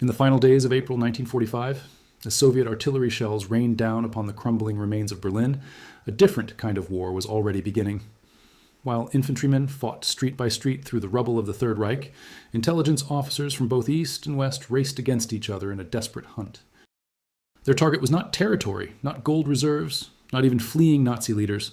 In the final days of April 1945, as Soviet artillery shells rained down upon the crumbling remains of Berlin, a different kind of war was already beginning. While infantrymen fought street by street through the rubble of the Third Reich, intelligence officers from both East and West raced against each other in a desperate hunt. Their target was not territory, not gold reserves, not even fleeing Nazi leaders.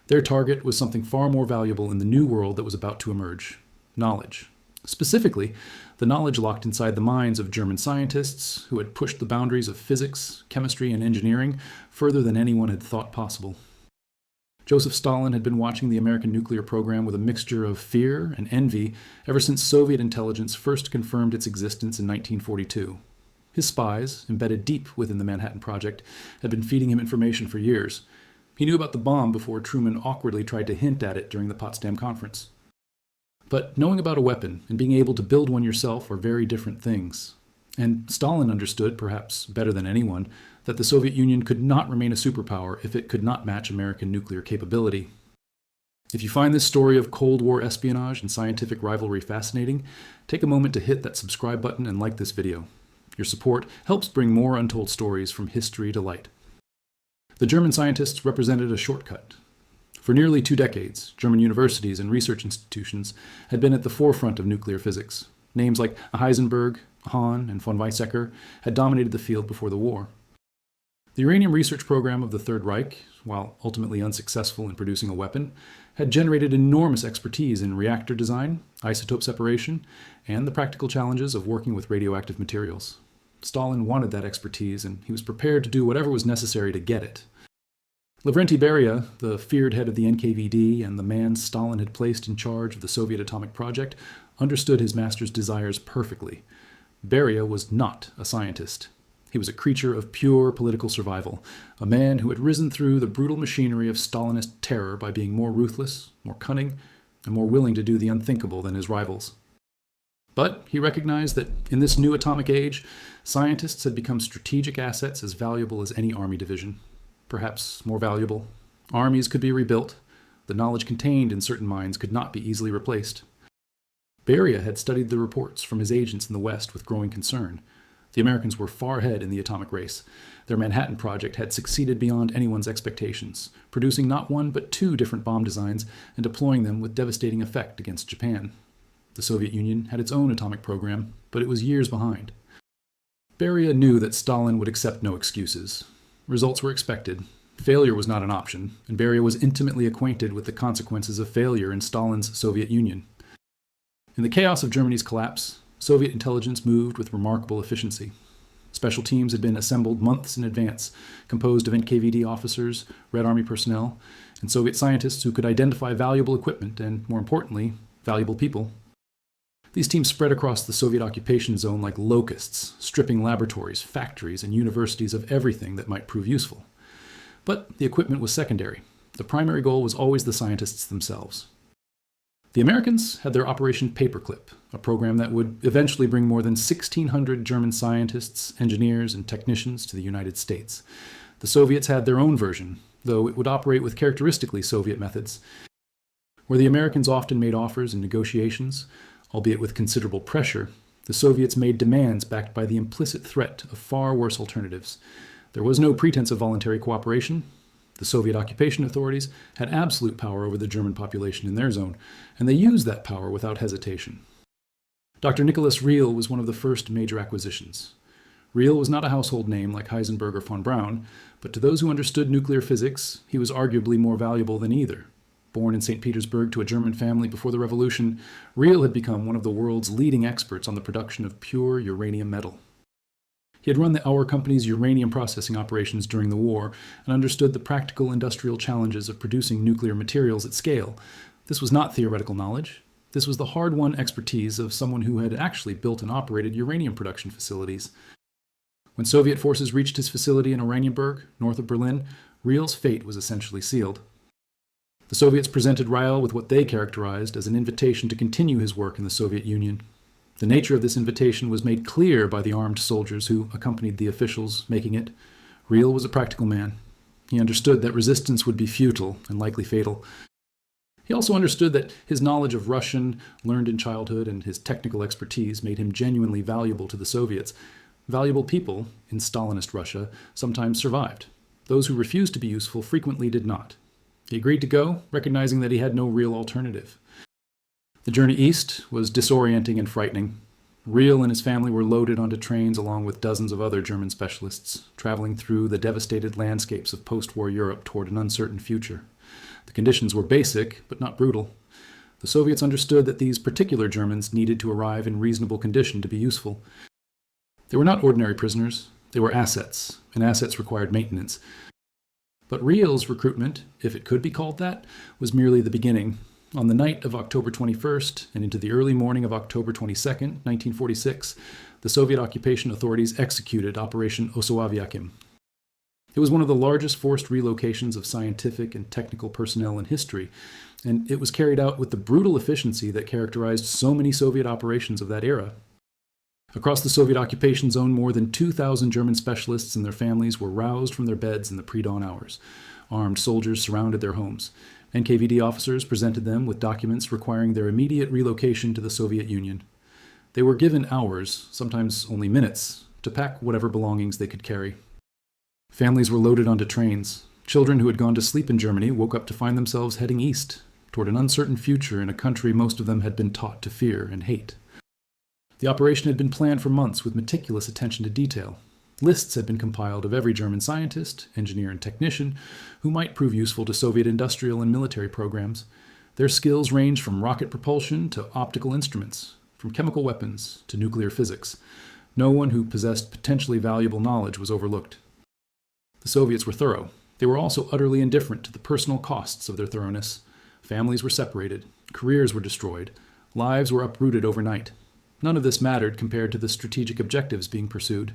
Their target was something far more valuable in the new world that was about to emerge: knowledge. Specifically, the knowledge locked inside the minds of German scientists who had pushed the boundaries of physics, chemistry, and engineering further than anyone had thought possible. Joseph Stalin had been watching the American nuclear program with a mixture of fear and envy ever since Soviet intelligence first confirmed its existence in 1942. His spies, embedded deep within the Manhattan Project, had been feeding him information for years. He knew about the bomb before Truman awkwardly tried to hint at it during the Potsdam Conference. But knowing about a weapon and being able to build one yourself are very different things. And Stalin understood, perhaps better than anyone, that the Soviet Union could not remain a superpower if it could not match American nuclear capability. If you find this story of Cold War espionage and scientific rivalry fascinating, take a moment to hit that subscribe button and like this video. Your support helps bring more untold stories from history to light. The German scientists represented a shortcut. For nearly 2 decades, German universities and research institutions had been at the forefront of nuclear physics. Names like Heisenberg, Hahn, and von Weizsäcker had dominated the field before the war. The uranium research program of the Third Reich, while ultimately unsuccessful in producing a weapon, had generated enormous expertise in reactor design, isotope separation, and the practical challenges of working with radioactive materials. Stalin wanted that expertise, and he was prepared to do whatever was necessary to get it. Lavrenti Beria, the feared head of the NKVD and the man Stalin had placed in charge of the Soviet atomic project, understood his master's desires perfectly. Beria was not a scientist. He was a creature of pure political survival, a man who had risen through the brutal machinery of Stalinist terror by being more ruthless, more cunning, and more willing to do the unthinkable than his rivals. But he recognized that in this new atomic age, scientists had become strategic assets as valuable as any army division. Perhaps more valuable. Armies could be rebuilt. The knowledge contained in certain minds could not be easily replaced. Beria had studied the reports from his agents in the West with growing concern. The Americans were far ahead in the atomic race. Their Manhattan Project had succeeded beyond anyone's expectations, producing not 1 but 2 different bomb designs and deploying them with devastating effect against Japan. The Soviet Union had its own atomic program, but it was years behind. Beria knew that Stalin would accept no excuses. Results were expected. Failure was not an option, and Beria was intimately acquainted with the consequences of failure in Stalin's Soviet Union. In the chaos of Germany's collapse, Soviet intelligence moved with remarkable efficiency. Special teams had been assembled months in advance, composed of NKVD officers, Red Army personnel, and Soviet scientists who could identify valuable equipment and, more importantly, valuable people. These teams spread across the Soviet occupation zone like locusts, stripping laboratories, factories, and universities of everything that might prove useful. But the equipment was secondary. The primary goal was always the scientists themselves. The Americans had their Operation Paperclip, a program that would eventually bring more than 1,600 German scientists, engineers, and technicians to the United States. The Soviets had their own version, though it would operate with characteristically Soviet methods. Where the Americans often made offers and negotiations, albeit with considerable pressure, the Soviets made demands backed by the implicit threat of far worse alternatives. There was no pretense of voluntary cooperation. The Soviet occupation authorities had absolute power over the German population in their zone, and they used that power without hesitation. Dr. Nicholas Riehl was one of the first major acquisitions. Riehl was not a household name like Heisenberg or von Braun, but to those who understood nuclear physics, he was arguably more valuable than either. Born in St. Petersburg to a German family before the revolution, Riehl had become one of the world's leading experts on the production of pure uranium metal. He had run the Auer Company's uranium processing operations during the war and understood the practical industrial challenges of producing nuclear materials at scale. This was not theoretical knowledge. This was the hard-won expertise of someone who had actually built and operated uranium production facilities. When Soviet forces reached his facility in Oranienburg, north of Berlin, Riehl's fate was essentially sealed. The Soviets presented Riehl with what they characterized as an invitation to continue his work in the Soviet Union. The nature of this invitation was made clear by the armed soldiers who accompanied the officials making it. Riehl was a practical man. He understood that resistance would be futile and likely fatal. He also understood that his knowledge of Russian, learned in childhood, and his technical expertise made him genuinely valuable to the Soviets. Valuable people, in Stalinist Russia, sometimes survived. Those who refused to be useful frequently did not. He agreed to go, recognizing that he had no real alternative. The journey east was disorienting and frightening. Riel and his family were loaded onto trains along with dozens of other German specialists, traveling through the devastated landscapes of post-war Europe toward an uncertain future. The conditions were basic, but not brutal. The Soviets understood that these particular Germans needed to arrive in reasonable condition to be useful. They were not ordinary prisoners. They were assets, and assets required maintenance. But Riel's recruitment, if it could be called that, was merely the beginning. On the night of October 21st and into the early morning of October 22nd, 1946, the Soviet occupation authorities executed Operation Osoaviakhim. It was one of the largest forced relocations of scientific and technical personnel in history, and it was carried out with the brutal efficiency that characterized so many Soviet operations of that era. Across the Soviet occupation zone, more than 2,000 German specialists and their families were roused from their beds in the pre-dawn hours. Armed soldiers surrounded their homes. NKVD officers presented them with documents requiring their immediate relocation to the Soviet Union. They were given hours, sometimes only minutes, to pack whatever belongings they could carry. Families were loaded onto trains. Children who had gone to sleep in Germany woke up to find themselves heading east, toward an uncertain future in a country most of them had been taught to fear and hate. The operation had been planned for months with meticulous attention to detail. Lists had been compiled of every German scientist, engineer, and technician who might prove useful to Soviet industrial and military programs. Their skills ranged from rocket propulsion to optical instruments, from chemical weapons to nuclear physics. No one who possessed potentially valuable knowledge was overlooked. The Soviets were thorough. They were also utterly indifferent to the personal costs of their thoroughness. Families were separated. Careers were destroyed. Lives were uprooted overnight. None of this mattered compared to the strategic objectives being pursued.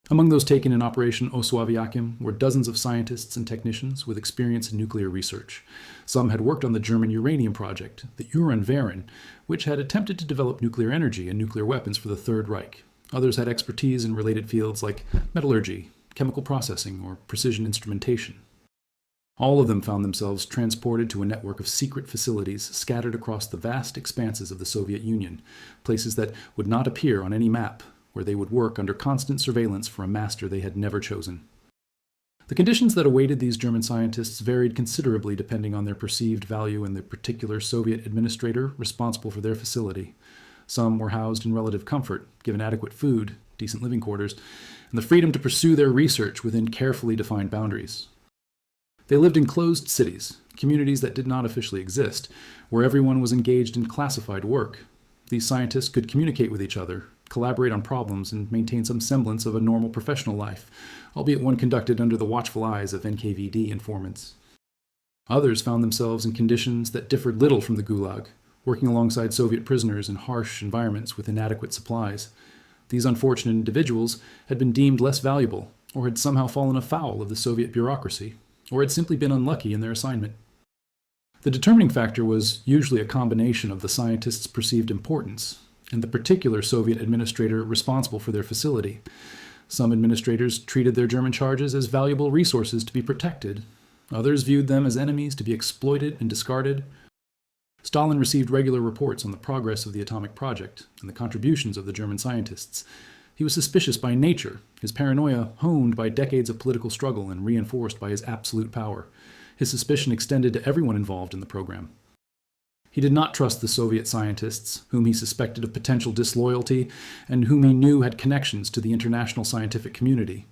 Among those taken in Operation Osoaviakhim were dozens of scientists and technicians with experience in nuclear research. Some had worked on the German uranium project, the Uran-Varen, which had attempted to develop nuclear energy and nuclear weapons for the Third Reich. Others had expertise in related fields like metallurgy, chemical processing, or precision instrumentation. All of them found themselves transported to a network of secret facilities scattered across the vast expanses of the Soviet Union, places that would not appear on any map, where they would work under constant surveillance for a master they had never chosen. The conditions that awaited these German scientists varied considerably depending on their perceived value and the particular Soviet administrator responsible for their facility. Some were housed in relative comfort, given adequate food, decent living quarters, and the freedom to pursue their research within carefully defined boundaries. They lived in closed cities, communities that did not officially exist, where everyone was engaged in classified work. These scientists could communicate with each other, collaborate on problems, and maintain some semblance of a normal professional life, albeit one conducted under the watchful eyes of NKVD informants. Others found themselves in conditions that differed little from the Gulag, working alongside Soviet prisoners in harsh environments with inadequate supplies. These unfortunate individuals had been deemed less valuable, or had somehow fallen afoul of the Soviet bureaucracy, or had simply been unlucky in their assignment. The determining factor was usually a combination of the scientists' perceived importance and the particular Soviet administrator responsible for their facility. Some administrators treated their German charges as valuable resources to be protected. Others viewed them as enemies to be exploited and discarded. Stalin received regular reports on the progress of the atomic project and the contributions of the German scientists. He was suspicious by nature, his paranoia honed by decades of political struggle and reinforced by his absolute power. His suspicion extended to everyone involved in the program. He did not trust the Soviet scientists, whom he suspected of potential disloyalty and whom he knew had connections to the international scientific community.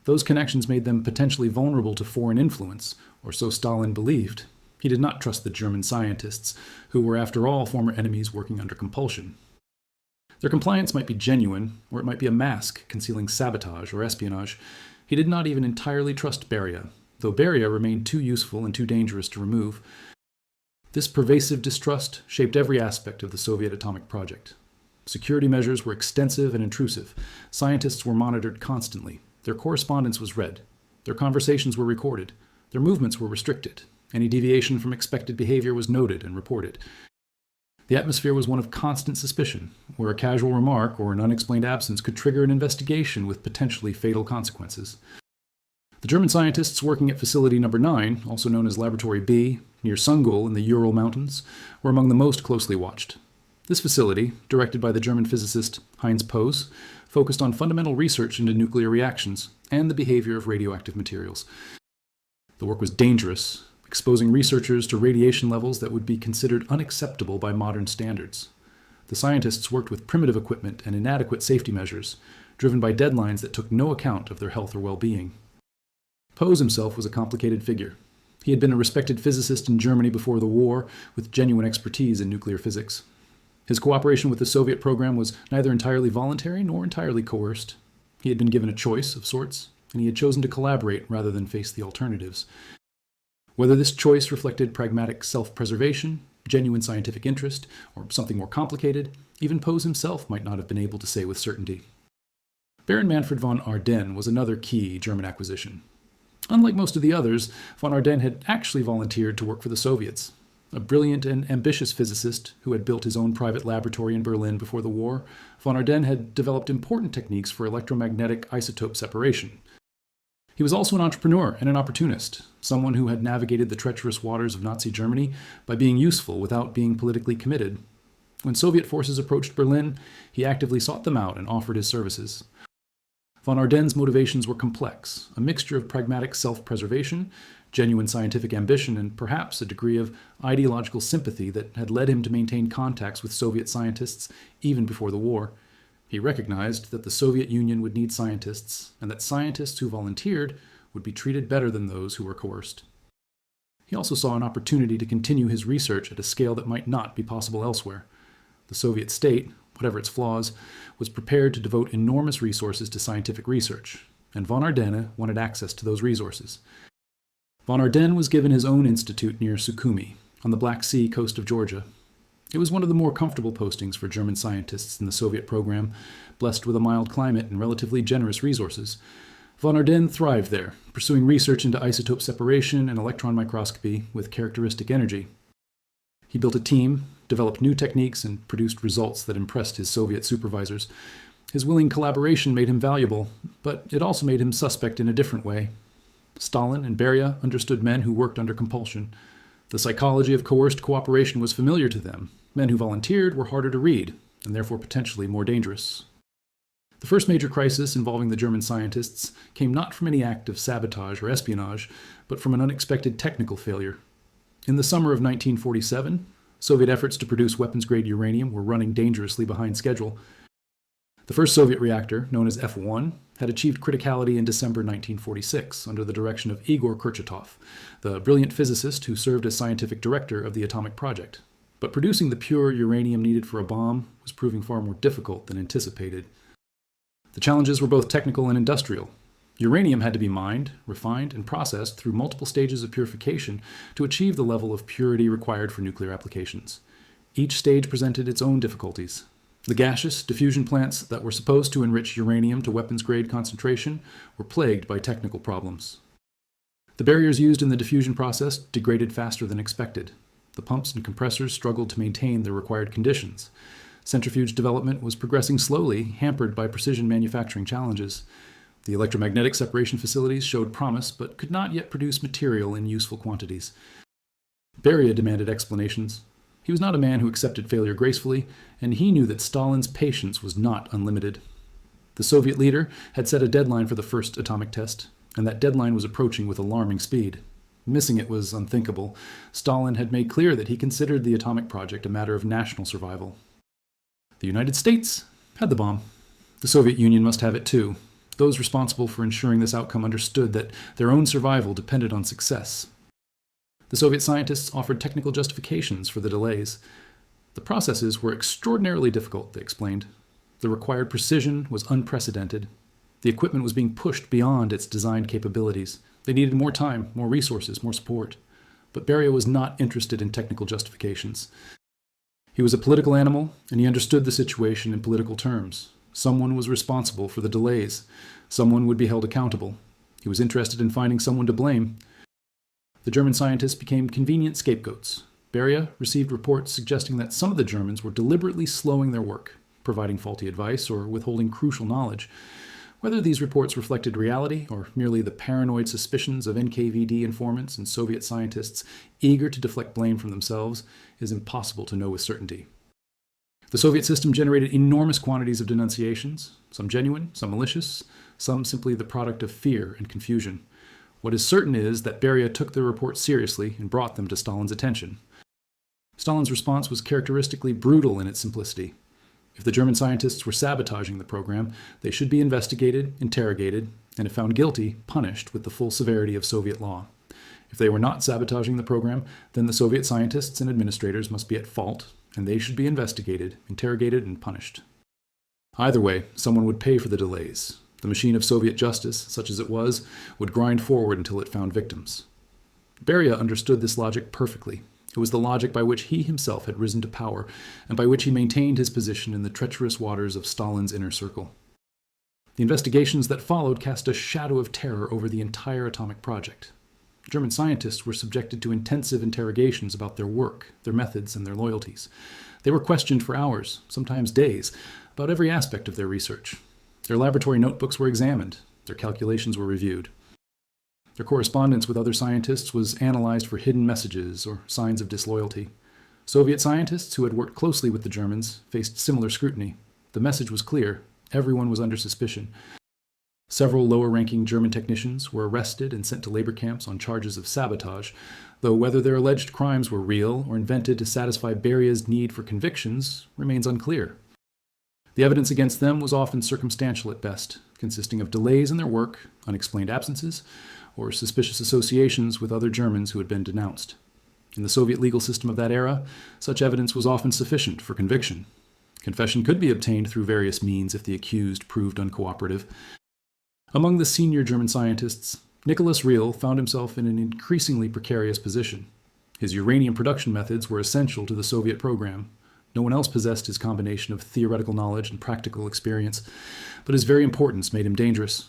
Those connections made them potentially vulnerable to foreign influence, or so Stalin believed. He did not trust the German scientists, who were after all former enemies working under compulsion. Their compliance might be genuine, or it might be a mask concealing sabotage or espionage. He did not even entirely trust Beria, though Beria remained too useful and too dangerous to remove. This pervasive distrust shaped every aspect of the Soviet atomic project. Security measures were extensive and intrusive. Scientists were monitored constantly. Their correspondence was read. Their conversations were recorded. Their movements were restricted. Any deviation from expected behavior was noted and reported. The atmosphere was one of constant suspicion, where a casual remark or an unexplained absence could trigger an investigation with potentially fatal consequences. The German scientists working at Facility Number 9, also known as Laboratory B, near Sungul in the Ural Mountains, were among the most closely watched. This facility, directed by the German physicist Heinz Poes, focused on fundamental research into nuclear reactions and the behavior of radioactive materials. The work was dangerous, exposing researchers to radiation levels that would be considered unacceptable by modern standards. The scientists worked with primitive equipment and inadequate safety measures, driven by deadlines that took no account of their health or well-being. Poes himself was a complicated figure. He had been a respected physicist in Germany before the war, with genuine expertise in nuclear physics. His cooperation with the Soviet program was neither entirely voluntary nor entirely coerced. He had been given a choice of sorts, and he had chosen to collaborate rather than face the alternatives. Whether this choice reflected pragmatic self-preservation, genuine scientific interest, or something more complicated, even Poes himself might not have been able to say with certainty. Baron Manfred von Ardenne was another key German acquisition. Unlike most of the others, von Ardenne had actually volunteered to work for the Soviets. A brilliant and ambitious physicist who had built his own private laboratory in Berlin before the war, von Ardenne had developed important techniques for electromagnetic isotope separation. He was also an entrepreneur and an opportunist, someone who had navigated the treacherous waters of Nazi Germany by being useful without being politically committed. When Soviet forces approached Berlin, he actively sought them out and offered his services. Von Ardenne's motivations were complex, a mixture of pragmatic self-preservation, genuine scientific ambition, and perhaps a degree of ideological sympathy that had led him to maintain contacts with Soviet scientists even before the war. He recognized that the Soviet Union would need scientists, and that scientists who volunteered would be treated better than those who were coerced. He also saw an opportunity to continue his research at a scale that might not be possible elsewhere. The Soviet state, whatever its flaws, was prepared to devote enormous resources to scientific research, and von Ardenne wanted access to those resources. Von Ardenne was given his own institute near Sukhumi, on the Black Sea coast of Georgia. It was one of the more comfortable postings for German scientists in the Soviet program, blessed with a mild climate and relatively generous resources. Von Ardenne thrived there, pursuing research into isotope separation and electron microscopy with characteristic energy. He built a team, developed new techniques, and produced results that impressed his Soviet supervisors. His willing collaboration made him valuable, but it also made him suspect in a different way. Stalin and Beria understood men who worked under compulsion. The psychology of coerced cooperation was familiar to them. Men who volunteered were harder to read, and therefore potentially more dangerous. The first major crisis involving the German scientists came not from any act of sabotage or espionage, but from an unexpected technical failure. In the summer of 1947, Soviet efforts to produce weapons-grade uranium were running dangerously behind schedule. The first Soviet reactor, known as F1, had achieved criticality in December 1946 under the direction of Igor Kurchatov, the brilliant physicist who served as scientific director of the atomic project. But producing the pure uranium needed for a bomb was proving far more difficult than anticipated. The challenges were both technical and industrial. Uranium had to be mined, refined, and processed through multiple stages of purification to achieve the level of purity required for nuclear applications. Each stage presented its own difficulties. The gaseous diffusion plants that were supposed to enrich uranium to weapons-grade concentration were plagued by technical problems. The barriers used in the diffusion process degraded faster than expected. The pumps and compressors struggled to maintain the required conditions. Centrifuge development was progressing slowly, hampered by precision manufacturing challenges. The electromagnetic separation facilities showed promise, but could not yet produce material in useful quantities. Beria demanded explanations. He was not a man who accepted failure gracefully, and he knew that Stalin's patience was not unlimited. The Soviet leader had set a deadline for the first atomic test, and that deadline was approaching with alarming speed. Missing it was unthinkable. Stalin had made clear that he considered the atomic project a matter of national survival. The United States had the bomb. The Soviet Union must have it too. Those responsible for ensuring this outcome understood that their own survival depended on success. The Soviet scientists offered technical justifications for the delays. The processes were extraordinarily difficult, they explained. The required precision was unprecedented. The equipment was being pushed beyond its designed capabilities. They needed more time, more resources, more support. But Beria was not interested in technical justifications. He was a political animal, and he understood the situation in political terms. Someone was responsible for the delays. Someone would be held accountable. He was interested in finding someone to blame. The German scientists became convenient scapegoats. Beria received reports suggesting that some of the Germans were deliberately slowing their work, providing faulty advice or withholding crucial knowledge. Whether these reports reflected reality or merely the paranoid suspicions of NKVD informants and Soviet scientists eager to deflect blame from themselves is impossible to know with certainty. The Soviet system generated enormous quantities of denunciations, some genuine, some malicious, some simply the product of fear and confusion. What is certain is that Beria took the reports seriously and brought them to Stalin's attention. Stalin's response was characteristically brutal in its simplicity. If the German scientists were sabotaging the program, they should be investigated, interrogated, and if found guilty, punished with the full severity of Soviet law. If they were not sabotaging the program, then the Soviet scientists and administrators must be at fault, and they should be investigated, interrogated, and punished. Either way, someone would pay for the delays. The machine of Soviet justice, such as it was, would grind forward until it found victims. Beria understood this logic perfectly. It was the logic by which he himself had risen to power, and by which he maintained his position in the treacherous waters of Stalin's inner circle. The investigations that followed cast a shadow of terror over the entire atomic project. German scientists were subjected to intensive interrogations about their work, their methods, and their loyalties. They were questioned for hours, sometimes days, about every aspect of their research. Their laboratory notebooks were examined, their calculations were reviewed. Their correspondence with other scientists was analyzed for hidden messages or signs of disloyalty. Soviet scientists who had worked closely with the Germans faced similar scrutiny. The message was clear. Everyone was under suspicion. Several lower-ranking German technicians were arrested and sent to labor camps on charges of sabotage, though whether their alleged crimes were real or invented to satisfy Beria's need for convictions remains unclear. The evidence against them was often circumstantial at best, consisting of delays in their work, unexplained absences, or suspicious associations with other Germans who had been denounced. In the Soviet legal system of that era, such evidence was often sufficient for conviction. Confession could be obtained through various means if the accused proved uncooperative. Among the senior German scientists, Nicholas Riehl found himself in an increasingly precarious position. His uranium production methods were essential to the Soviet program. No one else possessed his combination of theoretical knowledge and practical experience, but his very importance made him dangerous.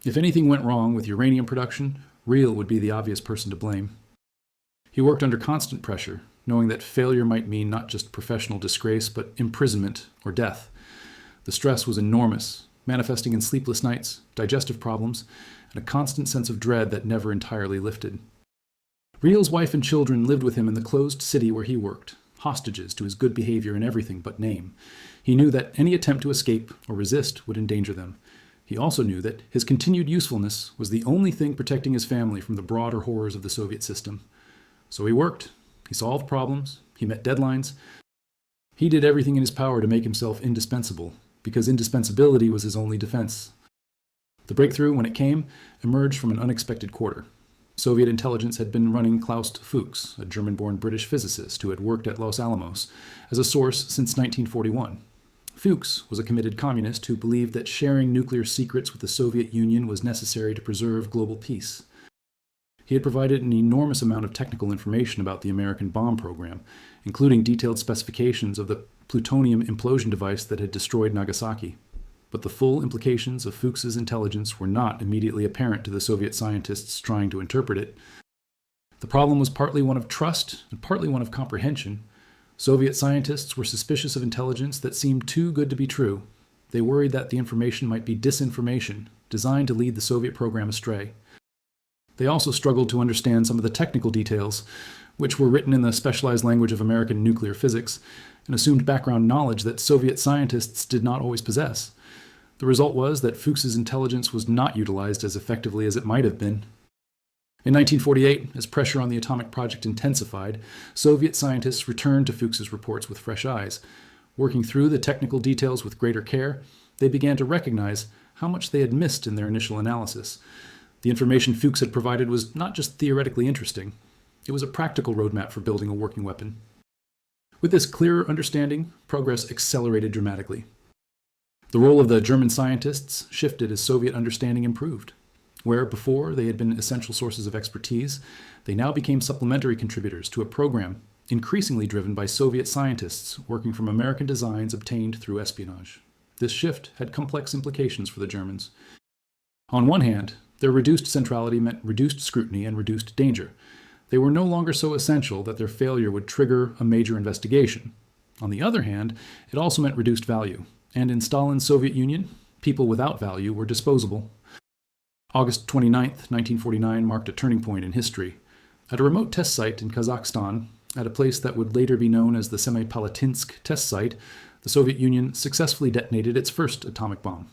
If anything went wrong with uranium production, Riehl would be the obvious person to blame. He worked under constant pressure, knowing that failure might mean not just professional disgrace, but imprisonment or death. The stress was enormous, manifesting in sleepless nights, digestive problems, and a constant sense of dread that never entirely lifted. Riehl's wife and children lived with him in the closed city where he worked, hostages to his good behavior in everything but name. He knew that any attempt to escape or resist would endanger them. He also knew that his continued usefulness was the only thing protecting his family from the broader horrors of the Soviet system. So he worked. He solved problems. He met deadlines. He did everything in his power to make himself indispensable, because indispensability was his only defense. The breakthrough, when it came, emerged from an unexpected quarter. Soviet intelligence had been running Klaus Fuchs, a German-born British physicist who had worked at Los Alamos, as a source since 1941. Fuchs was a committed communist who believed that sharing nuclear secrets with the Soviet Union was necessary to preserve global peace. He had provided an enormous amount of technical information about the American bomb program, including detailed specifications of the plutonium implosion device that had destroyed Nagasaki. But the full implications of Fuchs's intelligence were not immediately apparent to the Soviet scientists trying to interpret it. The problem was partly one of trust and partly one of comprehension. Soviet scientists were suspicious of intelligence that seemed too good to be true. They worried that the information might be disinformation, designed to lead the Soviet program astray. They also struggled to understand some of the technical details, which were written in the specialized language of American nuclear physics, and assumed background knowledge that Soviet scientists did not always possess. The result was that Fuchs's intelligence was not utilized as effectively as it might have been. In 1948, as pressure on the atomic project intensified, Soviet scientists returned to Fuchs's reports with fresh eyes. Working through the technical details with greater care, they began to recognize how much they had missed in their initial analysis. The information Fuchs had provided was not just theoretically interesting. It was a practical roadmap for building a working weapon. With this clearer understanding, progress accelerated dramatically. The role of the German scientists shifted as Soviet understanding improved. Where before they had been essential sources of expertise, they now became supplementary contributors to a program increasingly driven by Soviet scientists working from American designs obtained through espionage. This shift had complex implications for the Germans. On one hand, their reduced centrality meant reduced scrutiny and reduced danger. They were no longer so essential that their failure would trigger a major investigation. On the other hand, it also meant reduced value. And in Stalin's Soviet Union, People without value were disposable. August 29, 1949 marked a turning point in history. At a remote test site in Kazakhstan, at a place that would later be known as the Semipalatinsk test site, the Soviet Union successfully detonated its first atomic bomb.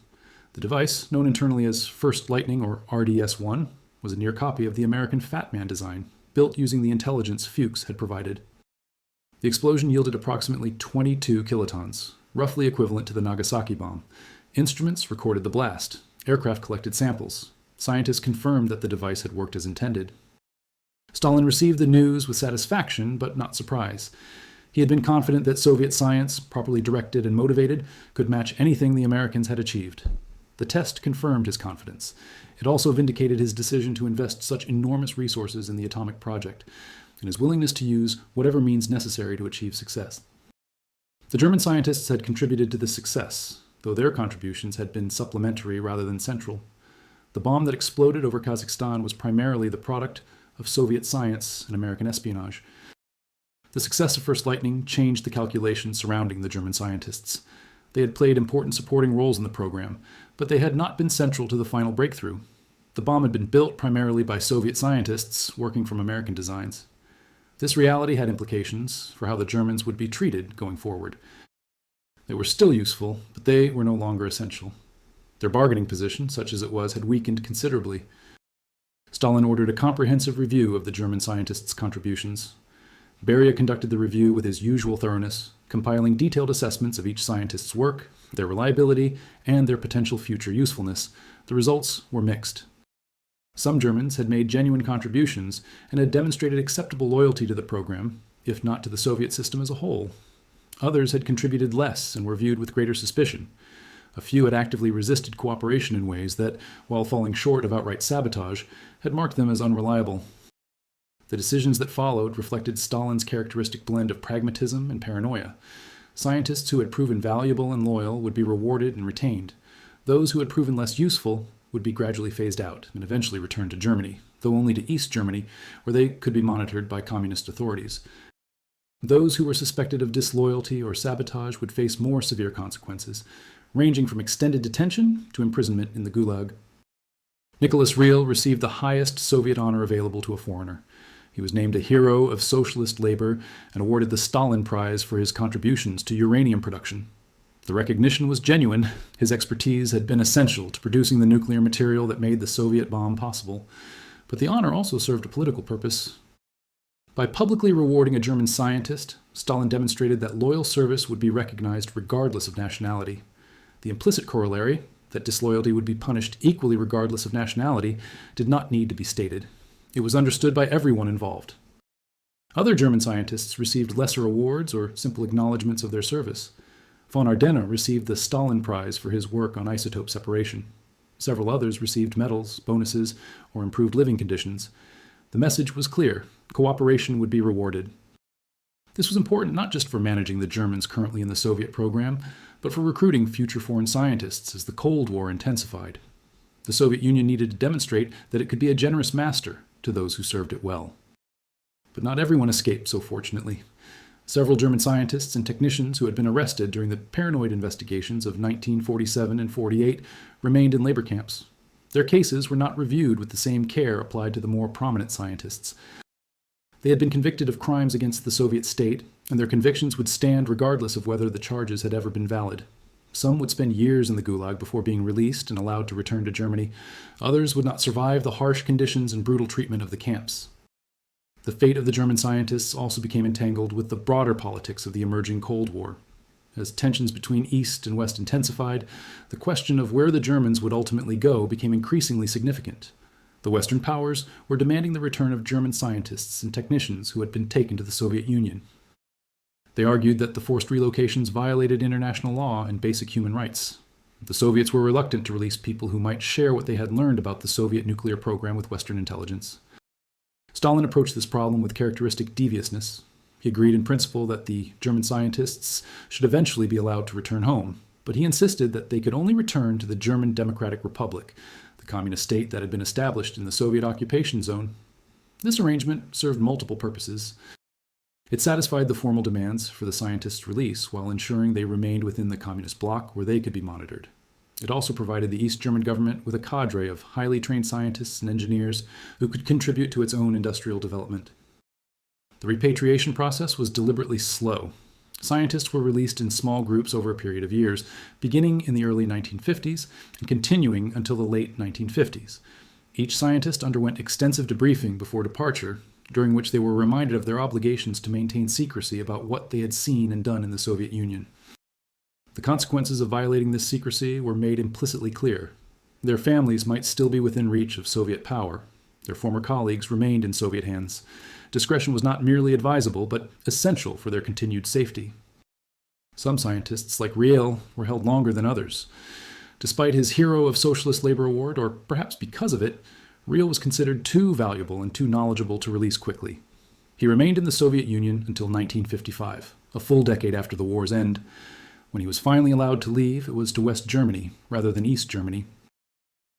The device, known internally as First Lightning or RDS-1, was a near copy of the American Fat Man design, built using the intelligence Fuchs had provided. The explosion yielded approximately 22 kilotons, roughly equivalent to the Nagasaki bomb. Instruments recorded the blast. Aircraft collected samples. Scientists confirmed that the device had worked as intended. Stalin received the news with satisfaction, but not surprise. He had been confident that Soviet science, properly directed and motivated, could match anything the Americans had achieved. The test confirmed his confidence. It also vindicated his decision to invest such enormous resources in the atomic project, and his willingness to use whatever means necessary to achieve success. The German scientists had contributed to this success, though their contributions had been supplementary rather than central. The bomb that exploded over Kazakhstan was primarily the product of Soviet science and American espionage. The success of First Lightning changed the calculations surrounding the German scientists. They had played important supporting roles in the program, but they had not been central to the final breakthrough. The bomb had been built primarily by Soviet scientists working from American designs. This reality had implications for how the Germans would be treated going forward. They were still useful, but they were no longer essential. Their bargaining position, such as it was, had weakened considerably. Stalin ordered a comprehensive review of the German scientists' contributions. Beria conducted the review with his usual thoroughness, compiling detailed assessments of each scientist's work, their reliability, and their potential future usefulness. The results were mixed. Some Germans had made genuine contributions and had demonstrated acceptable loyalty to the program, if not to the Soviet system as a whole. Others had contributed less and were viewed with greater suspicion. A few had actively resisted cooperation in ways that, while falling short of outright sabotage, had marked them as unreliable. The decisions that followed reflected Stalin's characteristic blend of pragmatism and paranoia. Scientists who had proven valuable and loyal would be rewarded and retained. Those who had proven less useful would be gradually phased out and eventually returned to Germany, though only to East Germany, where they could be monitored by communist authorities. Those who were suspected of disloyalty or sabotage would face more severe consequences, ranging from extended detention to imprisonment in the Gulag. Nicholas Riehl received the highest Soviet honor available to a foreigner. He was named a hero of socialist labor and awarded the Stalin Prize for his contributions to uranium production. The recognition was genuine. His expertise had been essential to producing the nuclear material that made the Soviet bomb possible. But the honor also served a political purpose. By publicly rewarding a German scientist, Stalin demonstrated that loyal service would be recognized regardless of nationality. The implicit corollary, that disloyalty would be punished equally regardless of nationality, did not need to be stated. It was understood by everyone involved. Other German scientists received lesser awards or simple acknowledgments of their service. Von Ardenne received the Stalin Prize for his work on isotope separation. Several others received medals, bonuses, or improved living conditions. The message was clear: cooperation would be rewarded. This was important not just for managing the Germans currently in the Soviet program, but for recruiting future foreign scientists as the Cold War intensified. The Soviet Union needed to demonstrate that it could be a generous master to those who served it well. But not everyone escaped so fortunately. Several German scientists and technicians who had been arrested during the paranoid investigations of 1947 and 48 remained in labor camps. Their cases were not reviewed with the same care applied to the more prominent scientists. They had been convicted of crimes against the Soviet state, and their convictions would stand regardless of whether the charges had ever been valid. Some would spend years in the Gulag before being released and allowed to return to Germany. Others would not survive the harsh conditions and brutal treatment of the camps. The fate of the German scientists also became entangled with the broader politics of the emerging Cold War. As tensions between East and West intensified, the question of where the Germans would ultimately go became increasingly significant. The Western powers were demanding the return of German scientists and technicians who had been taken to the Soviet Union. They argued that the forced relocations violated international law and basic human rights. The Soviets were reluctant to release people who might share what they had learned about the Soviet nuclear program with Western intelligence. Stalin approached this problem with characteristic deviousness. He agreed in principle that the German scientists should eventually be allowed to return home, but he insisted that they could only return to the German Democratic Republic, the communist state that had been established in the Soviet occupation zone. This arrangement served multiple purposes. It satisfied the formal demands for the scientists' release while ensuring they remained within the communist bloc where they could be monitored. It also provided the East German government with a cadre of highly trained scientists and engineers who could contribute to its own industrial development. The repatriation process was deliberately slow. Scientists were released in small groups over a period of years, beginning in the early 1950s and continuing until the late 1950s. Each scientist underwent extensive debriefing before departure, during which they were reminded of their obligations to maintain secrecy about what they had seen and done in the Soviet Union. The consequences of violating this secrecy were made implicitly clear. Their families might still be within reach of Soviet power. Their former colleagues remained in Soviet hands. Discretion was not merely advisable, but essential for their continued safety. Some scientists, like Riel, were held longer than others. Despite his Hero of Socialist Labor Award, or perhaps because of it, Riel was considered too valuable and too knowledgeable to release quickly. He remained in the Soviet Union until 1955, a full decade after the war's end. When he was finally allowed to leave, it was to West Germany rather than East Germany.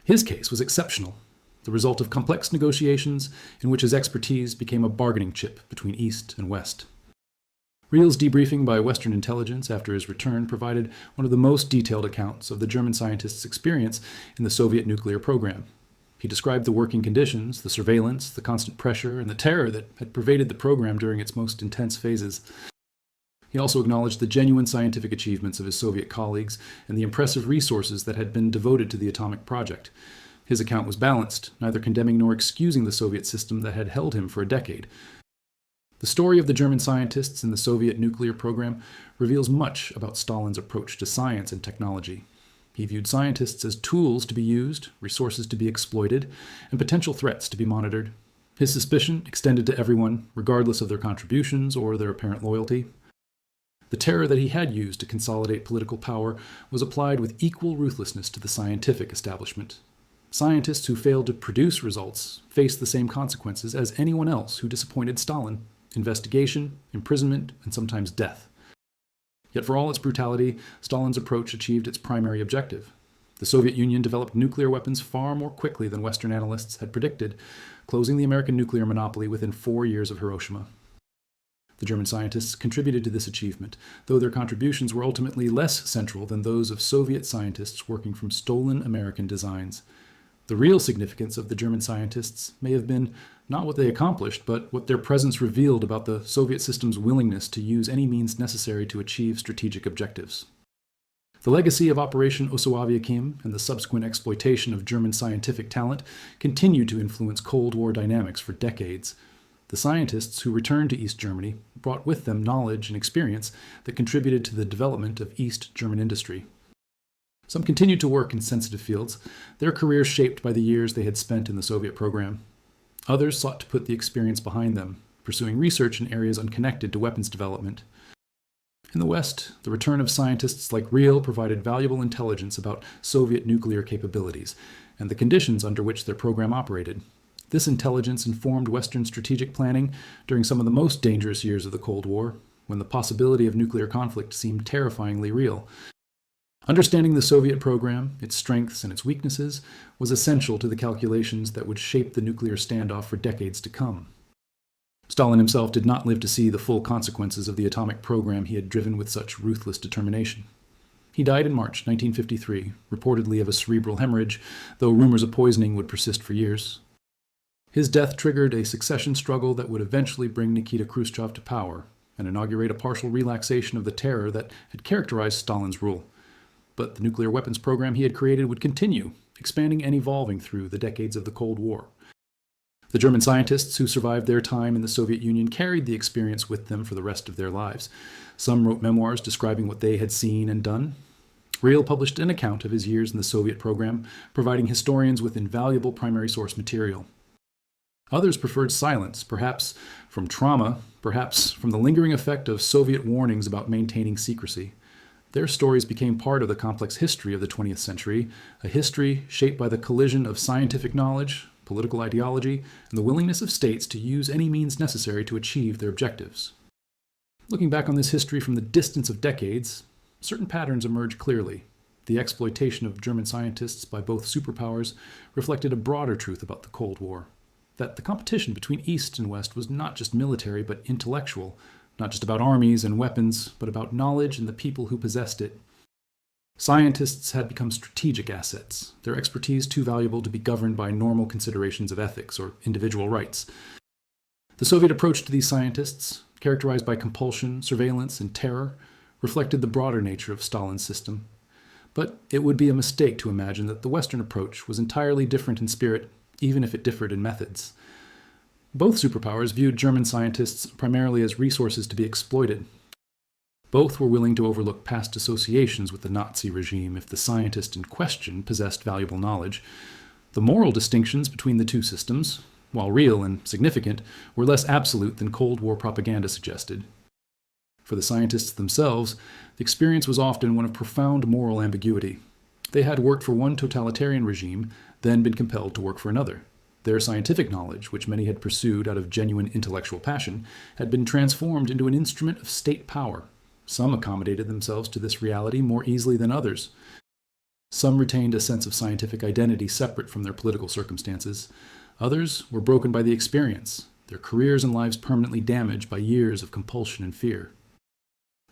His case was exceptional, the result of complex negotiations in which his expertise became a bargaining chip between East and West. Riel's debriefing by Western intelligence after his return provided one of the most detailed accounts of the German scientists' experience in the Soviet nuclear program. He described the working conditions, the surveillance, the constant pressure, and the terror that had pervaded the program during its most intense phases. He also acknowledged the genuine scientific achievements of his Soviet colleagues and the impressive resources that had been devoted to the atomic project. His account was balanced, neither condemning nor excusing the Soviet system that had held him for a decade. The story of the German scientists in the Soviet nuclear program reveals much about Stalin's approach to science and technology. He viewed scientists as tools to be used, resources to be exploited, and potential threats to be monitored. His suspicion extended to everyone, regardless of their contributions or their apparent loyalty. The terror that he had used to consolidate political power was applied with equal ruthlessness to the scientific establishment. Scientists who failed to produce results faced the same consequences as anyone else who disappointed Stalin: investigation, imprisonment, and sometimes death. Yet for all its brutality, Stalin's approach achieved its primary objective. The Soviet Union developed nuclear weapons far more quickly than Western analysts had predicted, closing the American nuclear monopoly within 4 years of Hiroshima. The German scientists contributed to this achievement, though their contributions were ultimately less central than those of Soviet scientists working from stolen American designs. The real significance of the German scientists may have been not what they accomplished, but what their presence revealed about the Soviet system's willingness to use any means necessary to achieve strategic objectives. The legacy of Operation Osoaviakhim and the subsequent exploitation of German scientific talent continued to influence Cold War dynamics for decades. The scientists who returned to East Germany brought with them knowledge and experience that contributed to the development of East German industry. Some continued to work in sensitive fields, their careers shaped by the years they had spent in the Soviet program. Others sought to put the experience behind them, pursuing research in areas unconnected to weapons development. In the West, the return of scientists like Riel provided valuable intelligence about Soviet nuclear capabilities and the conditions under which their program operated. This intelligence informed Western strategic planning during some of the most dangerous years of the Cold War, when the possibility of nuclear conflict seemed terrifyingly real. Understanding the Soviet program, its strengths and its weaknesses, was essential to the calculations that would shape the nuclear standoff for decades to come. Stalin himself did not live to see the full consequences of the atomic program he had driven with such ruthless determination. He died in March 1953, reportedly of a cerebral hemorrhage, though rumors of poisoning would persist for years. His death triggered a succession struggle that would eventually bring Nikita Khrushchev to power and inaugurate a partial relaxation of the terror that had characterized Stalin's rule. But the nuclear weapons program he had created would continue, expanding and evolving through the decades of the Cold War. The German scientists who survived their time in the Soviet Union carried the experience with them for the rest of their lives. Some wrote memoirs describing what they had seen and done. Riel published an account of his years in the Soviet program, providing historians with invaluable primary source material. Others preferred silence, perhaps from trauma, perhaps from the lingering effect of Soviet warnings about maintaining secrecy. Their stories became part of the complex history of the 20th century, a history shaped by the collision of scientific knowledge, political ideology, and the willingness of states to use any means necessary to achieve their objectives. Looking back on this history from the distance of decades, certain patterns emerge clearly. The exploitation of German scientists by both superpowers reflected a broader truth about the Cold War, that the competition between East and West was not just military but intellectual, not just about armies and weapons, but about knowledge and the people who possessed it. Scientists had become strategic assets, their expertise too valuable to be governed by normal considerations of ethics or individual rights. The Soviet approach to these scientists, characterized by compulsion, surveillance, and terror, reflected the broader nature of Stalin's system. But it would be a mistake to imagine that the Western approach was entirely different in spirit, even if it differed in methods. Both superpowers viewed German scientists primarily as resources to be exploited. Both were willing to overlook past associations with the Nazi regime if the scientist in question possessed valuable knowledge. The moral distinctions between the two systems, while real and significant, were less absolute than Cold War propaganda suggested. For the scientists themselves, the experience was often one of profound moral ambiguity. They had worked for one totalitarian regime, then been compelled to work for another. Their scientific knowledge, which many had pursued out of genuine intellectual passion, had been transformed into an instrument of state power. Some accommodated themselves to this reality more easily than others. Some retained a sense of scientific identity separate from their political circumstances. Others were broken by the experience, their careers and lives permanently damaged by years of compulsion and fear.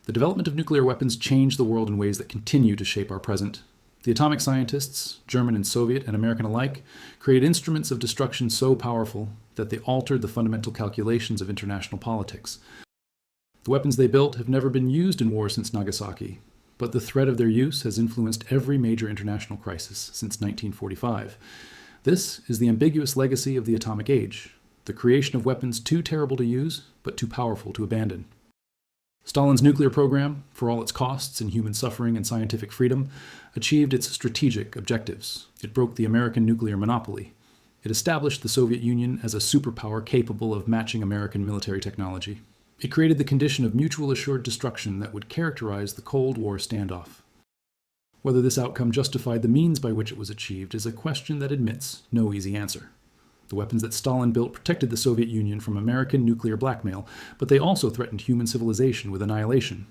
The development of nuclear weapons changed the world in ways that continue to shape our present. The atomic scientists, German and Soviet and American alike, created instruments of destruction so powerful that they altered the fundamental calculations of international politics. The weapons they built have never been used in war since Nagasaki, but the threat of their use has influenced every major international crisis since 1945. This is the ambiguous legacy of the atomic age, the creation of weapons too terrible to use, but too powerful to abandon. Stalin's nuclear program, for all its costs in human suffering and scientific freedom, achieved its strategic objectives. It broke the American nuclear monopoly. It established the Soviet Union as a superpower capable of matching American military technology. It created the condition of mutual assured destruction that would characterize the Cold War standoff. Whether this outcome justified the means by which it was achieved is a question that admits no easy answer. The weapons that Stalin built protected the Soviet Union from American nuclear blackmail, but they also threatened human civilization with annihilation.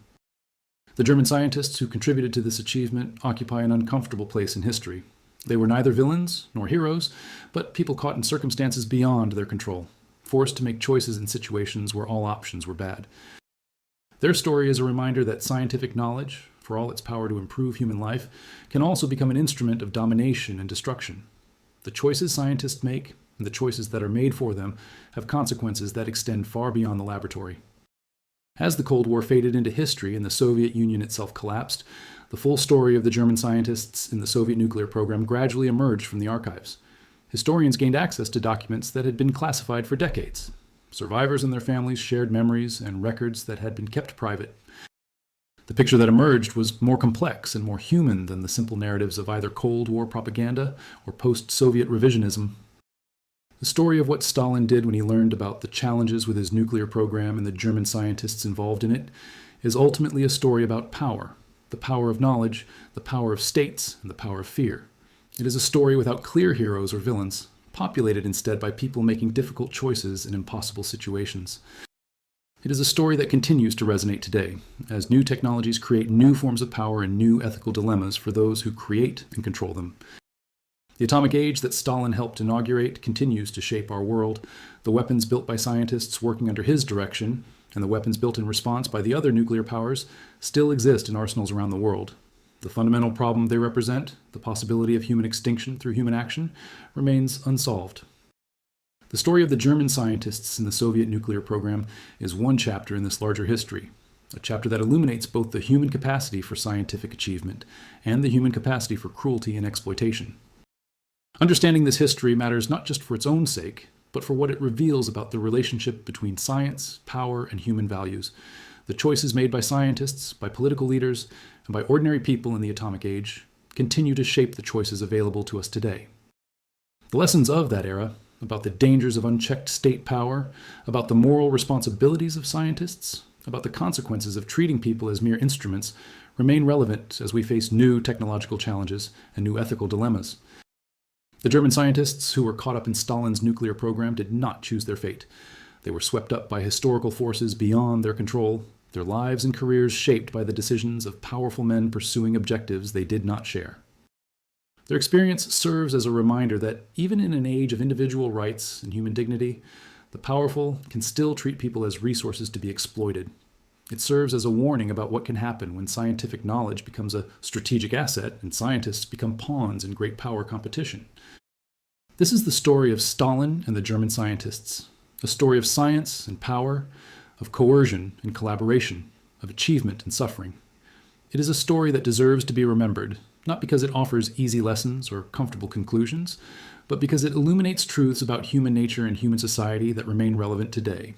The German scientists who contributed to this achievement occupy an uncomfortable place in history. They were neither villains nor heroes, but people caught in circumstances beyond their control, forced to make choices in situations where all options were bad. Their story is a reminder that scientific knowledge, for all its power to improve human life, can also become an instrument of domination and destruction. The choices scientists make, and the choices that are made for them, have consequences that extend far beyond the laboratory. As the Cold War faded into history and the Soviet Union itself collapsed, the full story of the German scientists in the Soviet nuclear program gradually emerged from the archives. Historians gained access to documents that had been classified for decades. Survivors and their families shared memories and records that had been kept private. The picture that emerged was more complex and more human than the simple narratives of either Cold War propaganda or post-Soviet revisionism. The story of what Stalin did when he learned about the challenges with his nuclear program and the German scientists involved in it is ultimately a story about power, the power of knowledge, the power of states, and the power of fear. It is a story without clear heroes or villains, populated instead by people making difficult choices in impossible situations. It is a story that continues to resonate today, as new technologies create new forms of power and new ethical dilemmas for those who create and control them. The atomic age that Stalin helped inaugurate continues to shape our world. The weapons built by scientists working under his direction, and the weapons built in response by the other nuclear powers, still exist in arsenals around the world. The fundamental problem they represent, the possibility of human extinction through human action, remains unsolved. The story of the German scientists in the Soviet nuclear program is one chapter in this larger history, a chapter that illuminates both the human capacity for scientific achievement and the human capacity for cruelty and exploitation. Understanding this history matters not just for its own sake, but for what it reveals about the relationship between science, power, and human values. The choices made by scientists, by political leaders, and by ordinary people in the atomic age continue to shape the choices available to us today. The lessons of that era, about the dangers of unchecked state power, about the moral responsibilities of scientists, about the consequences of treating people as mere instruments, remain relevant as we face new technological challenges and new ethical dilemmas. The German scientists who were caught up in Stalin's nuclear program did not choose their fate. They were swept up by historical forces beyond their control, their lives and careers shaped by the decisions of powerful men pursuing objectives they did not share. Their experience serves as a reminder that even in an age of individual rights and human dignity, the powerful can still treat people as resources to be exploited. It serves as a warning about what can happen when scientific knowledge becomes a strategic asset and scientists become pawns in great power competition. This is the story of Stalin and the German scientists, a story of science and power, of coercion and collaboration, of achievement and suffering. It is a story that deserves to be remembered, not because it offers easy lessons or comfortable conclusions, but because it illuminates truths about human nature and human society that remain relevant today.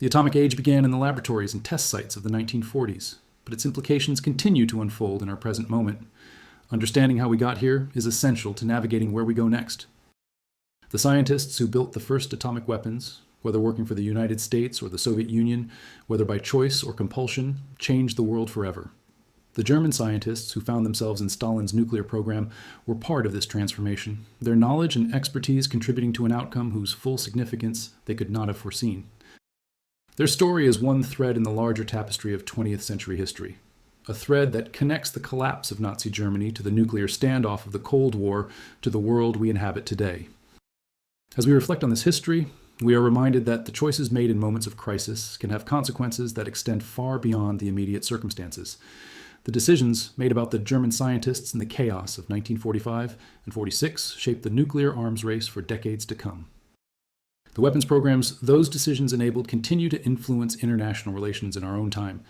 The atomic age began in the laboratories and test sites of the 1940s, but its implications continue to unfold in our present moment. Understanding how we got here is essential to navigating where we go next. The scientists who built the first atomic weapons, whether working for the United States or the Soviet Union, whether by choice or compulsion, changed the world forever. The German scientists who found themselves in Stalin's nuclear program were part of this transformation, their knowledge and expertise contributing to an outcome whose full significance they could not have foreseen. Their story is one thread in the larger tapestry of 20th century history, a thread that connects the collapse of Nazi Germany to the nuclear standoff of the Cold War to the world we inhabit today. As we reflect on this history, we are reminded that the choices made in moments of crisis can have consequences that extend far beyond the immediate circumstances. The decisions made about the German scientists in the chaos of 1945 and 46 shaped the nuclear arms race for decades to come. The weapons programs those decisions enabled continue to influence international relations in our own time.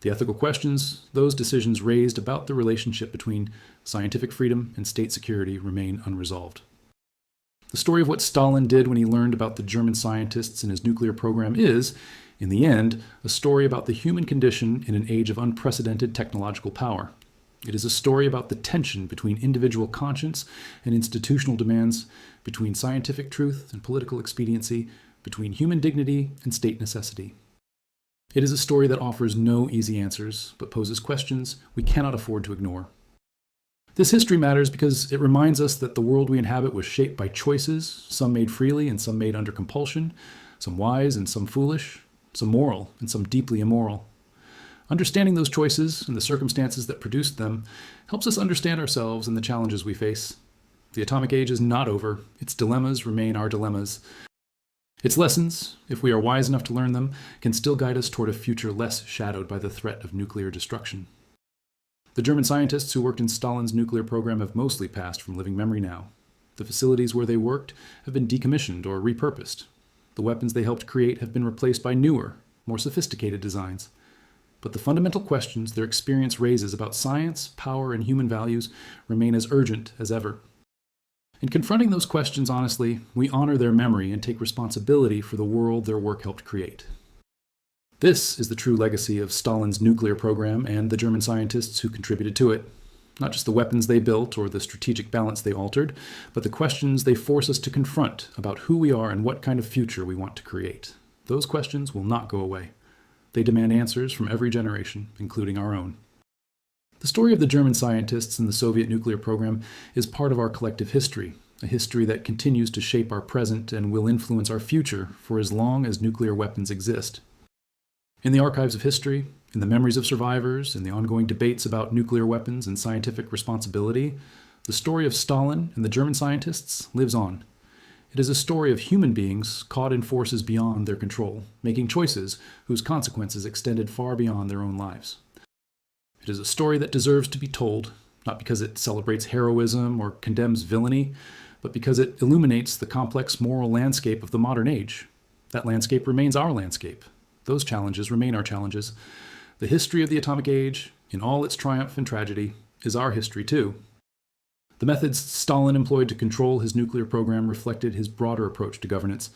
The ethical questions those decisions raised about the relationship between scientific freedom and state security remain unresolved. The story of what Stalin did when he learned about the German scientists in his nuclear program is, in the end, a story about the human condition in an age of unprecedented technological power. It is a story about the tension between individual conscience and institutional demands, between scientific truth and political expediency, between human dignity and state necessity. It is a story that offers no easy answers, but poses questions we cannot afford to ignore. This history matters because it reminds us that the world we inhabit was shaped by choices, some made freely and some made under compulsion, some wise and some foolish, some moral and some deeply immoral. Understanding those choices and the circumstances that produced them helps us understand ourselves and the challenges we face. The atomic age is not over. Its dilemmas remain our dilemmas. Its lessons, if we are wise enough to learn them, can still guide us toward a future less shadowed by the threat of nuclear destruction. The German scientists who worked in Stalin's nuclear program have mostly passed from living memory now. The facilities where they worked have been decommissioned or repurposed. The weapons they helped create have been replaced by newer, more sophisticated designs. But the fundamental questions their experience raises about science, power, and human values remain as urgent as ever. In confronting those questions honestly, we honor their memory and take responsibility for the world their work helped create. This is the true legacy of Stalin's nuclear program and the German scientists who contributed to it. Not just the weapons they built or the strategic balance they altered, but the questions they force us to confront about who we are and what kind of future we want to create. Those questions will not go away. They demand answers from every generation, including our own. The story of the German scientists and the Soviet nuclear program is part of our collective history, a history that continues to shape our present and will influence our future for as long as nuclear weapons exist. In the archives of history, in the memories of survivors, in the ongoing debates about nuclear weapons and scientific responsibility, the story of Stalin and the German scientists lives on. It is a story of human beings caught in forces beyond their control, making choices whose consequences extended far beyond their own lives. It is a story that deserves to be told, not because it celebrates heroism or condemns villainy, but because it illuminates the complex moral landscape of the modern age. That landscape remains our landscape. Those challenges remain our challenges. The history of the atomic age, in all its triumph and tragedy, is our history too. The methods Stalin employed to control his nuclear program reflected his broader approach to governance: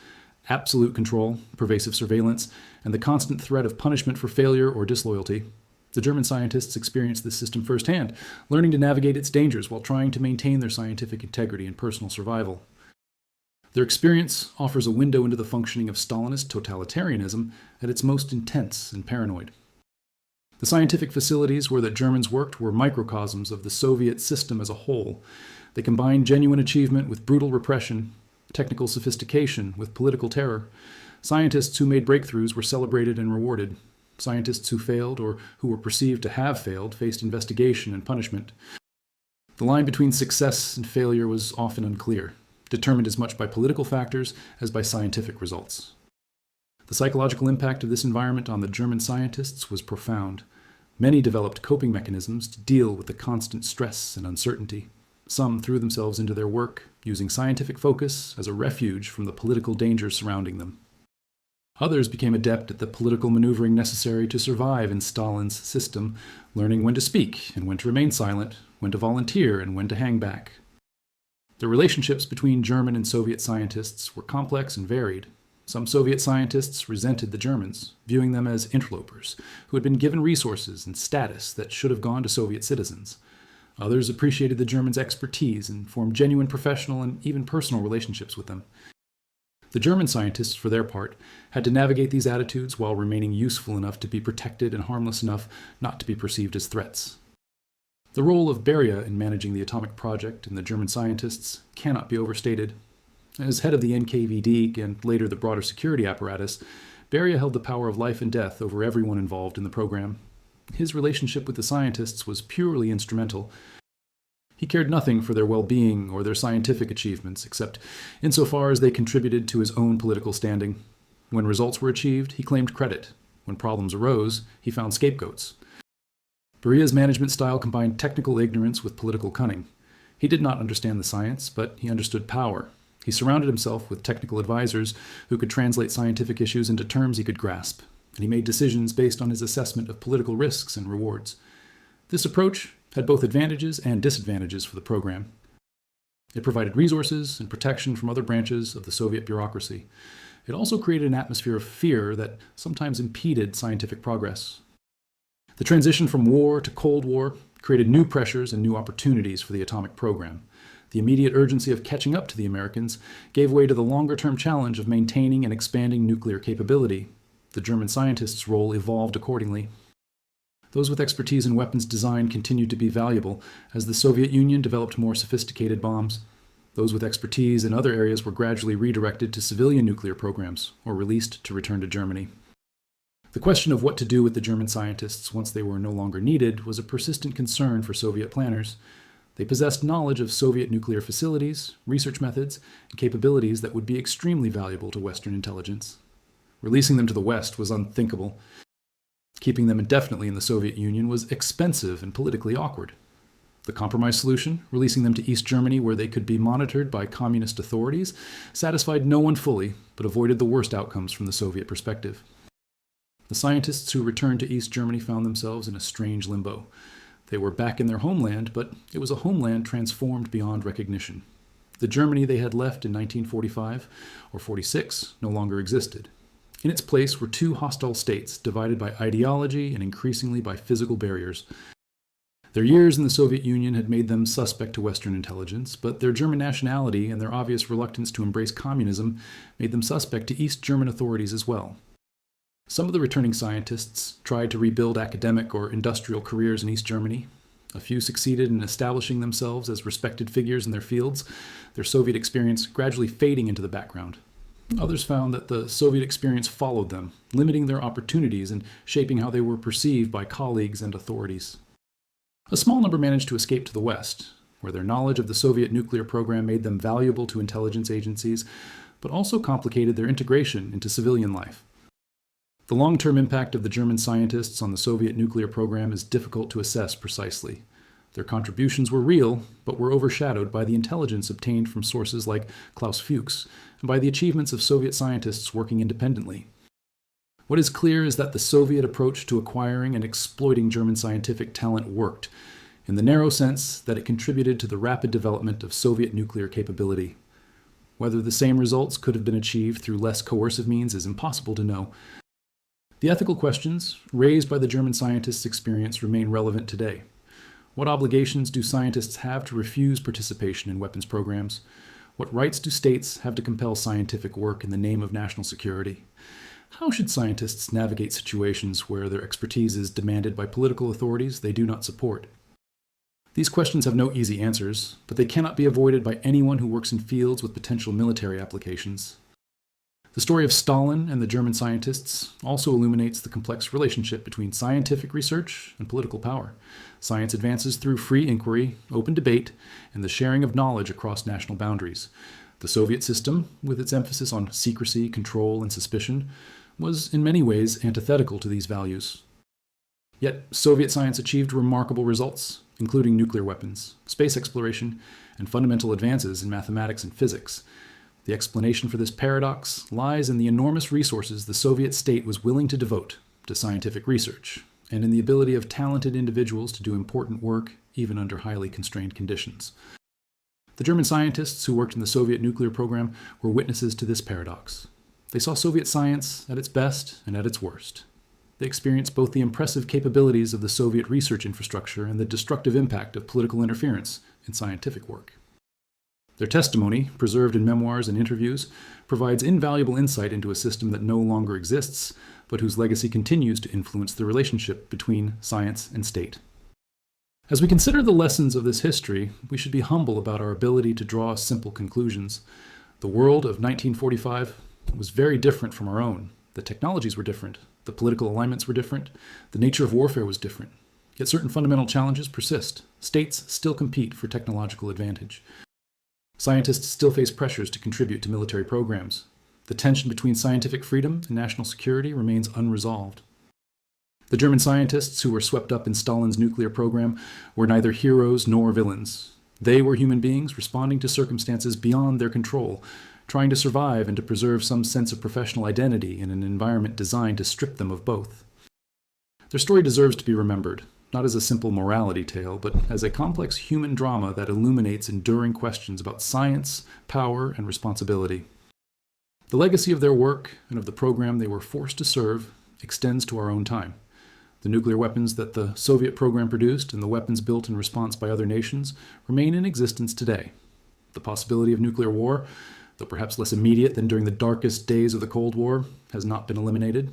absolute control, pervasive surveillance, and the constant threat of punishment for failure or disloyalty. The German scientists experienced this system firsthand, learning to navigate its dangers while trying to maintain their scientific integrity and personal survival. Their experience offers a window into the functioning of Stalinist totalitarianism at its most intense and paranoid. The scientific facilities where the Germans worked were microcosms of the Soviet system as a whole. They combined genuine achievement with brutal repression, technical sophistication with political terror. Scientists who made breakthroughs were celebrated and rewarded. Scientists who failed, or who were perceived to have failed, faced investigation and punishment. The line between success and failure was often unclear, determined as much by political factors as by scientific results. The psychological impact of this environment on the German scientists was profound. Many developed coping mechanisms to deal with the constant stress and uncertainty. Some threw themselves into their work, using scientific focus as a refuge from the political dangers surrounding them. Others became adept at the political maneuvering necessary to survive in Stalin's system, learning when to speak and when to remain silent, when to volunteer and when to hang back. The relationships between German and Soviet scientists were complex and varied. Some Soviet scientists resented the Germans, viewing them as interlopers who had been given resources and status that should have gone to Soviet citizens. Others appreciated the Germans' expertise and formed genuine professional and even personal relationships with them. The German scientists, for their part, had to navigate these attitudes while remaining useful enough to be protected and harmless enough not to be perceived as threats. The role of Beria in managing the atomic project and the German scientists cannot be overstated. As head of the NKVD and later the broader security apparatus, Beria held the power of life and death over everyone involved in the program. His relationship with the scientists was purely instrumental. He cared nothing for their well-being or their scientific achievements, except insofar as they contributed to his own political standing. When results were achieved, he claimed credit. When problems arose, he found scapegoats. Beria's management style combined technical ignorance with political cunning. He did not understand the science, but he understood power. He surrounded himself with technical advisors who could translate scientific issues into terms he could grasp, and he made decisions based on his assessment of political risks and rewards. This approach had both advantages and disadvantages for the program. It provided resources and protection from other branches of the Soviet bureaucracy. It also created an atmosphere of fear that sometimes impeded scientific progress. The transition from war to Cold War created new pressures and new opportunities for the atomic program. The immediate urgency of catching up to the Americans gave way to the longer-term challenge of maintaining and expanding nuclear capability. The German scientists' role evolved accordingly. Those with expertise in weapons design continued to be valuable as the Soviet Union developed more sophisticated bombs. Those with expertise in other areas were gradually redirected to civilian nuclear programs or released to return to Germany. The question of what to do with the German scientists once they were no longer needed was a persistent concern for Soviet planners. They possessed knowledge of Soviet nuclear facilities, research methods, and capabilities that would be extremely valuable to Western intelligence. Releasing them to the West was unthinkable. Keeping them indefinitely in the Soviet Union was expensive and politically awkward. The compromise solution, releasing them to East Germany where they could be monitored by communist authorities, satisfied no one fully, but avoided the worst outcomes from the Soviet perspective. The scientists who returned to East Germany found themselves in a strange limbo. They were back in their homeland, but it was a homeland transformed beyond recognition. The Germany they had left in 1945 or 46 no longer existed. In its place were two hostile states divided by ideology and increasingly by physical barriers. Their years in the Soviet Union had made them suspect to Western intelligence, but their German nationality and their obvious reluctance to embrace communism made them suspect to East German authorities as well. Some of the returning scientists tried to rebuild academic or industrial careers in East Germany. A few succeeded in establishing themselves as respected figures in their fields, their Soviet experience gradually fading into the background. Others found that the Soviet experience followed them, limiting their opportunities and shaping how they were perceived by colleagues and authorities. A small number managed to escape to the West, where their knowledge of the Soviet nuclear program made them valuable to intelligence agencies, but also complicated their integration into civilian life. The long-term impact of the German scientists on the Soviet nuclear program is difficult to assess precisely. Their contributions were real, but were overshadowed by the intelligence obtained from sources like Klaus Fuchs and by the achievements of Soviet scientists working independently. What is clear is that the Soviet approach to acquiring and exploiting German scientific talent worked, in the narrow sense that it contributed to the rapid development of Soviet nuclear capability. Whether the same results could have been achieved through less coercive means is impossible to know. The ethical questions raised by the German scientists' experience remain relevant today. What obligations do scientists have to refuse participation in weapons programs? What rights do states have to compel scientific work in the name of national security? How should scientists navigate situations where their expertise is demanded by political authorities they do not support? These questions have no easy answers, but they cannot be avoided by anyone who works in fields with potential military applications. The story of Stalin and the German scientists also illuminates the complex relationship between scientific research and political power. Science advances through free inquiry, open debate, and the sharing of knowledge across national boundaries. The Soviet system, with its emphasis on secrecy, control, and suspicion, was in many ways antithetical to these values. Yet Soviet science achieved remarkable results, including nuclear weapons, space exploration, and fundamental advances in mathematics and physics. The explanation for this paradox lies in the enormous resources the Soviet state was willing to devote to scientific research, and in the ability of talented individuals to do important work even under highly constrained conditions. The German scientists who worked in the Soviet nuclear program were witnesses to this paradox. They saw Soviet science at its best and at its worst. They experienced both the impressive capabilities of the Soviet research infrastructure and the destructive impact of political interference in scientific work. Their testimony, preserved in memoirs and interviews, provides invaluable insight into a system that no longer exists, but whose legacy continues to influence the relationship between science and state. As we consider the lessons of this history, we should be humble about our ability to draw simple conclusions. The world of 1945 was very different from our own. The technologies were different. The political alignments were different. The nature of warfare was different. Yet certain fundamental challenges persist. States still compete for technological advantage. Scientists still face pressures to contribute to military programs. The tension between scientific freedom and national security remains unresolved. The German scientists who were swept up in Stalin's nuclear program were neither heroes nor villains. They were human beings responding to circumstances beyond their control, trying to survive and to preserve some sense of professional identity in an environment designed to strip them of both. Their story deserves to be remembered, not as a simple morality tale, but as a complex human drama that illuminates enduring questions about science, power, and responsibility. The legacy of their work and of the program they were forced to serve extends to our own time. The nuclear weapons that the Soviet program produced and the weapons built in response by other nations remain in existence today. The possibility of nuclear war, though perhaps less immediate than during the darkest days of the Cold War, has not been eliminated.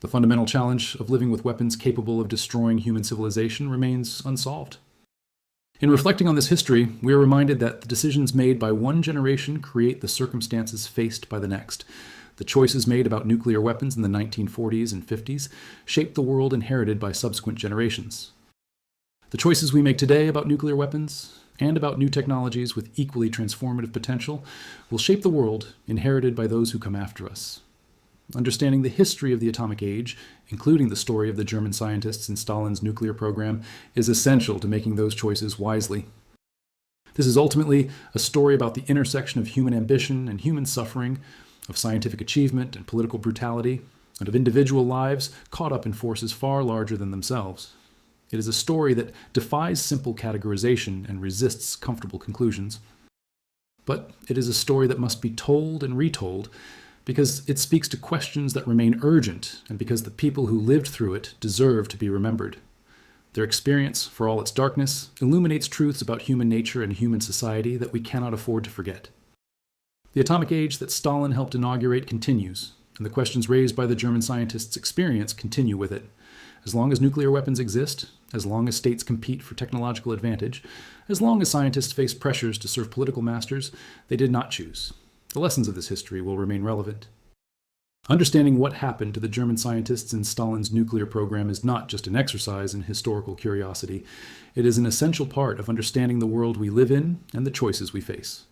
The fundamental challenge of living with weapons capable of destroying human civilization remains unsolved. In reflecting on this history, we are reminded that the decisions made by one generation create the circumstances faced by the next. The choices made about nuclear weapons in the 1940s and 50s shaped the world inherited by subsequent generations. The choices we make today about nuclear weapons and about new technologies with equally transformative potential will shape the world inherited by those who come after us. Understanding the history of the atomic age, including the story of the German scientists in Stalin's nuclear program, is essential to making those choices wisely. This is ultimately a story about the intersection of human ambition and human suffering, of scientific achievement and political brutality, and of individual lives caught up in forces far larger than themselves. It is a story that defies simple categorization and resists comfortable conclusions. But it is a story that must be told and retold because it speaks to questions that remain urgent and because the people who lived through it deserve to be remembered. Their experience, for all its darkness, illuminates truths about human nature and human society that we cannot afford to forget. The atomic age that Stalin helped inaugurate continues, and the questions raised by the German scientists' experience continue with it. As long as nuclear weapons exist, as long as states compete for technological advantage, as long as scientists face pressures to serve political masters they did not choose, the lessons of this history will remain relevant. Understanding what happened to the German scientists in Stalin's nuclear program is not just an exercise in historical curiosity. It is an essential part of understanding the world we live in and the choices we face.